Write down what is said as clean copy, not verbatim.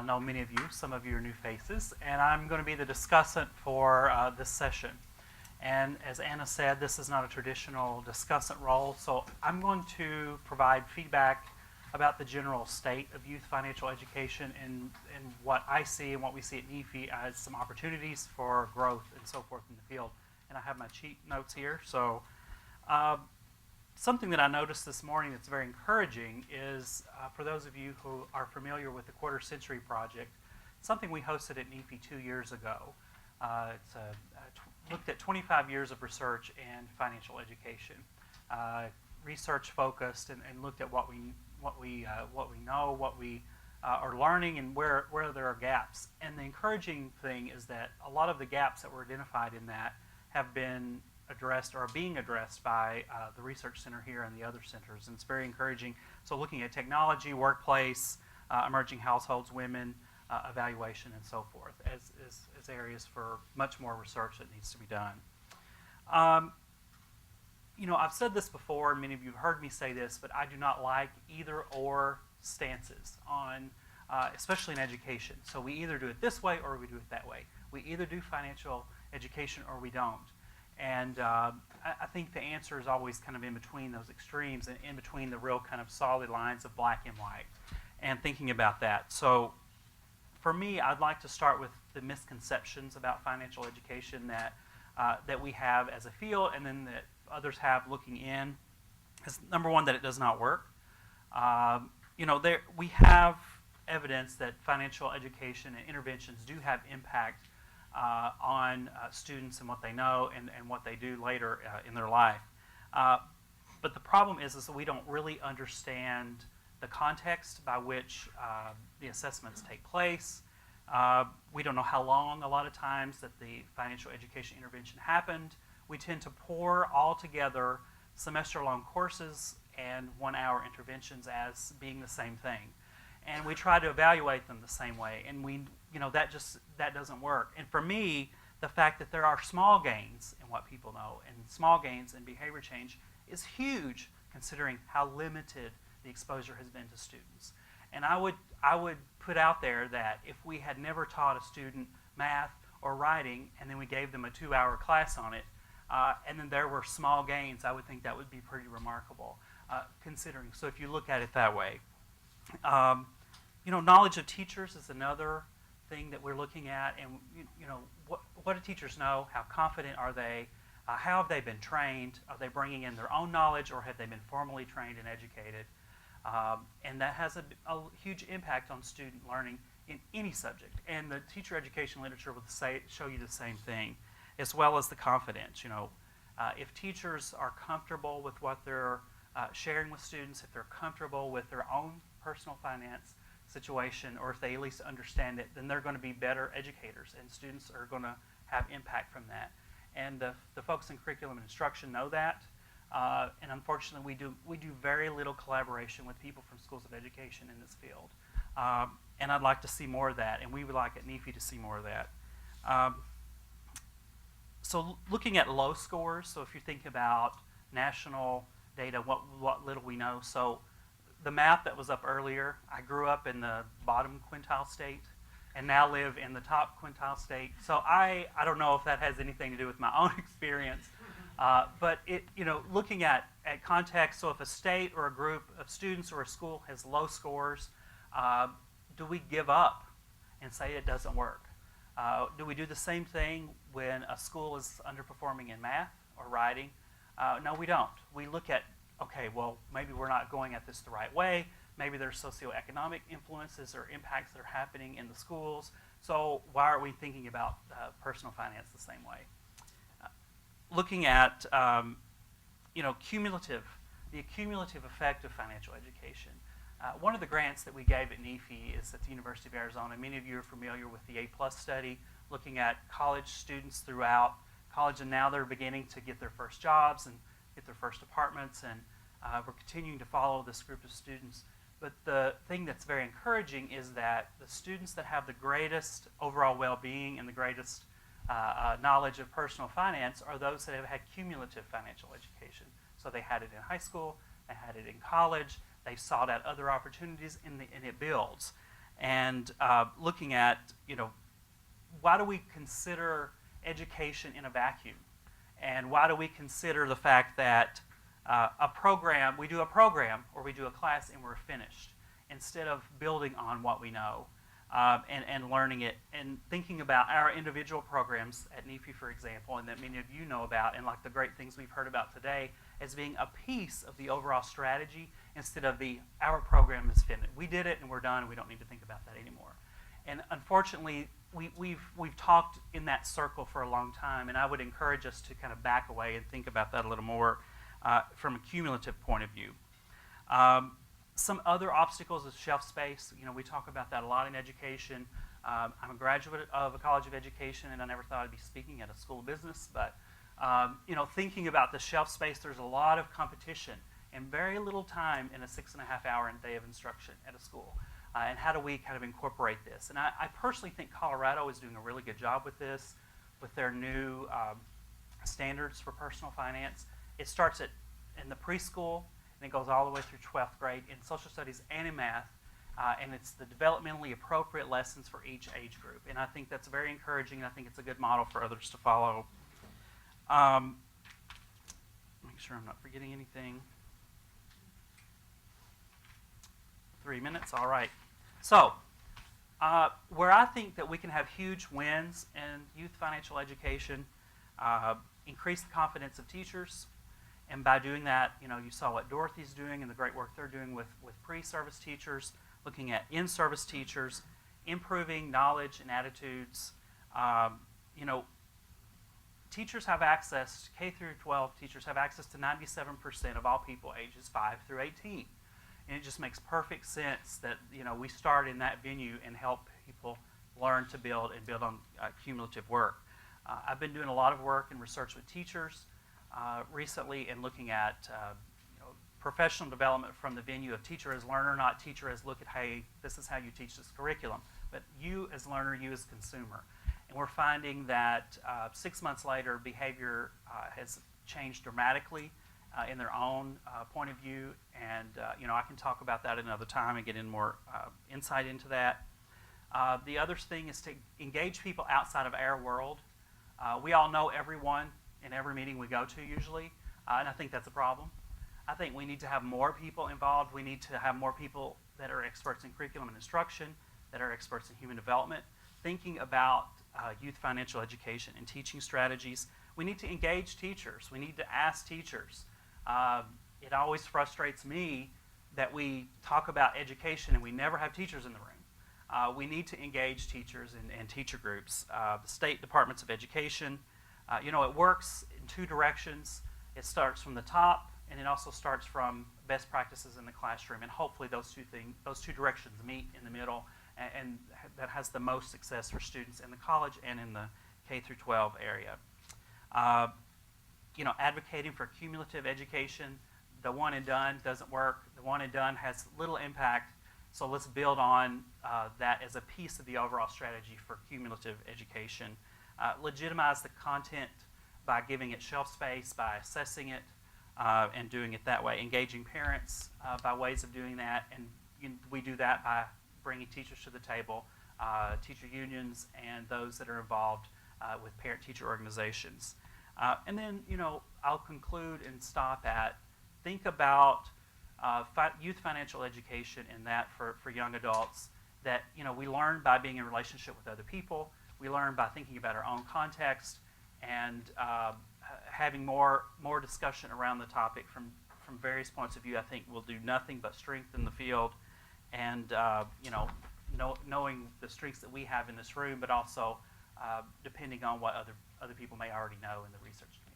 know many of you. Some of you are new faces. And I'm going to be the discussant for this session. And as Anna said, this is not a traditional discussant role, so I'm going to provide feedback about the general state of youth financial education and what I see and what we see at NEFI as some opportunities for growth and so forth in the field. And I have my cheat notes here. So something that I noticed this morning that's very encouraging is for those of you who are familiar with the Quarter Century Project, something we hosted at NEFI 2 years ago. It's looked at 25 years of research in financial education, research focused, and looked at what we know, what we are learning, and where there are gaps. And the encouraging thing is that a lot of the gaps that were identified in that have been addressed or are being addressed by the research center here and the other centers, and it's very encouraging. So looking at technology, workplace, emerging households, women, evaluation, and so forth as areas for much more research that needs to be done. You know, I've said this before, and many of you have heard me say this, but I do not like either or stances on, especially in education. So we either do it this way or we do it that way. We either do financial education or we don't. And I think the answer is always kind of in between those extremes and in between the real kind of solid lines of black and white and thinking about that. So for me, I'd like to start with the misconceptions about financial education that we have as a field and then that others have looking in. Is number one, that it does not work. You know, we have evidence that financial education and interventions do have impact on students and what they know and what they do later in their life. But the problem is that we don't really understand the context by which the assessments take place. We don't know how long, a lot of times, that the financial education intervention happened. We tend to pour all together semester-long courses and 1-hour interventions as being the same thing. And we try to evaluate them the same way, and that doesn't work. And for me, the fact that there are small gains in what people know and small gains in behavior change is huge, considering how limited the exposure has been to students. And I would put out there that if we had never taught a student math or writing, and then we gave them a 2-hour class on it, and then there were small gains, I would think that would be pretty remarkable, considering. So if you look at it that way. You know, knowledge of teachers is another thing that we're looking at, and you know, what do teachers know? How confident are they? How have they been trained? Are they bringing in their own knowledge, or have they been formally trained and educated? And that has a huge impact on student learning in any subject. And the teacher education literature will show you the same thing, as well as the confidence. You know, if teachers are comfortable with what they're sharing with students, if they're comfortable with their own personal finance situation, or if they at least understand it, then they're going to be better educators, and students are going to have impact from that. And the folks in curriculum and instruction know that. And unfortunately, we do very little collaboration with people from schools of education in this field. And I'd like to see more of that, and we would like at NEFI to see more of that. So looking at low scores, so if you think about national data, what little we know. So the map that was up earlier, I grew up in the bottom quintile state and now live in the top quintile state. So I don't know if that has anything to do with my own experience. But looking at context, so if a state or a group of students or a school has low scores, do we give up and say it doesn't work? Do we do the same thing when a school is underperforming in math or writing? No, we don't. We look at, okay, well, maybe we're not going at this the right way. Maybe there's socioeconomic influences or impacts that are happening in the schools. So why aren't we thinking about personal finance the same way? Looking at the cumulative effect of financial education. One of the grants that we gave at NEFI is at the University of Arizona. Many of you are familiar with the A+ study, looking at college students throughout college, and now they're beginning to get their first jobs and get their first apartments, and we're continuing to follow this group of students. But the thing that's very encouraging is that the students that have the greatest overall well-being and the greatest knowledge of personal finance are those that have had cumulative financial education. So they had it in high school, they had it in college, they sought out other opportunities, and it builds. and looking at, why do we consider education in a vacuum? And why do we consider the fact that we do a program or we do a class and we're finished, instead of building on what we know and learning it and thinking about our individual programs at NEPI, for example, and that many of you know about, and like the great things we've heard about today, as being a piece of the overall strategy instead of our program is finished. We did it and we're done and we don't need to think about that anymore. And unfortunately, we've talked in that circle for a long time, and I would encourage us to kind of back away and think about that a little more from a cumulative point of view. Some other obstacles is shelf space. We talk about that a lot in education. I'm a graduate of a college of education, and I never thought I'd be speaking at a school of business, but thinking about the shelf space, there's a lot of competition and very little time in a 6.5-hour day of instruction at a school. And how do we kind of incorporate this? And I personally think Colorado is doing a really good job with this, with their new standards for personal finance. It starts in the preschool, and it goes all the way through 12th grade in social studies and in math. And it's the developmentally appropriate lessons for each age group. And I think that's very encouraging, and I think it's a good model for others to follow. Make sure I'm not forgetting anything. 3 minutes, all right. So, where I think that we can have huge wins in youth financial education, increase the confidence of teachers, and by doing that, you saw what Dorothy's doing and the great work they're doing with pre-service teachers, looking at in-service teachers, improving knowledge and attitudes. Teachers have access, K through 12 teachers have access to 97% of all people ages 5 through 18. And it just makes perfect sense that we start in that venue and help people learn to build and build on cumulative work. I've been doing a lot of work and research with teachers recently and looking at professional development from the venue of teacher as learner, not teacher as look at, hey, this is how you teach this curriculum, but you as learner, you as consumer. And we're finding that 6 months later, behavior has changed dramatically in their own point of view, and I can talk about that another time and get in more insight into that. The other thing is to engage people outside of our world. We all know everyone in every meeting we go to usually, and I think that's a problem. I think we need to have more people involved. We need to have more people that are experts in curriculum and instruction, that are experts in human development, thinking about youth financial education and teaching strategies. We need to engage teachers. We need to ask teachers. It always frustrates me that we talk about education and we never have teachers in the room. We need to engage teachers and teacher groups. The state departments of education, it works in two directions. It starts from the top, and it also starts from best practices in the classroom. And hopefully those two directions meet in the middle, and that has the most success for students in the college and in the K through 12 area. Advocating for cumulative education, the one and done doesn't work. The one and done has little impact, so let's build on that as a piece of the overall strategy for cumulative education. Legitimize the content by giving it shelf space, by assessing it, and doing it that way. Engaging parents by ways of doing that, and we do that by bringing teachers to the table, teacher unions, and those that are involved with parent-teacher organizations. And then, I'll conclude and stop at, think about youth financial education and that for young adults, that, we learn by being in relationship with other people. We learn by thinking about our own context and having more discussion around the topic from various points of view. I think will do nothing but strengthen the field, and knowing the strengths that we have in this room, but also depending on what other people may already know in the research community.